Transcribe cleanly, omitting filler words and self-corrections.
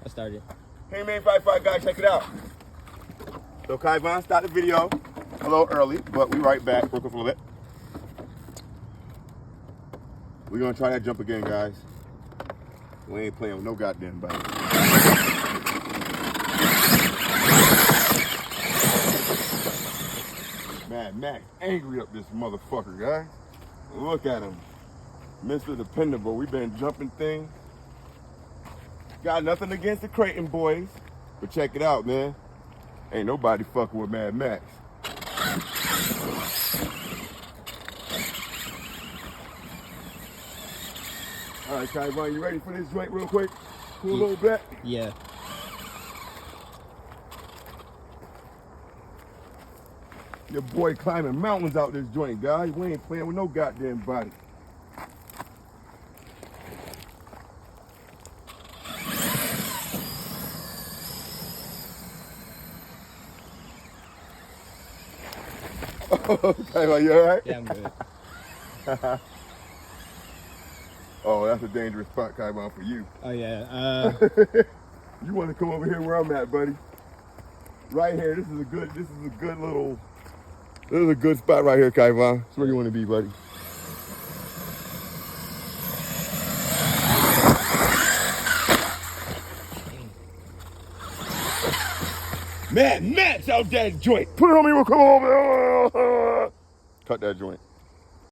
I started. Hey man, Fight guys, check it out. So Kaivan started the video a little early, but we right back. Real quick for a little bit. We're gonna try that jump again, guys. We ain't playing with no goddamn body. Mad Max angry up this motherfucker, guys. Look at him. Mr. Dependable. We been jumping things. Got nothing against the Creighton boys, but check it out, man. Ain't nobody fucking with Mad Max. All right, Kaivan, you ready for this joint real quick? Cool little bit? Yeah. Your boy climbing mountains out this joint, guys. We ain't playing with no goddamn body. Kaivan, you all right? Yeah, I'm good. Oh, that's a dangerous spot, Kaivan, for you. Oh yeah. You want to come over here where I'm at, buddy? Right here. This is a good spot right here, Kaivan. That's where you want to be, buddy. Man, Matt's out that joint. Put it on me. We'll come over. Cut that joint.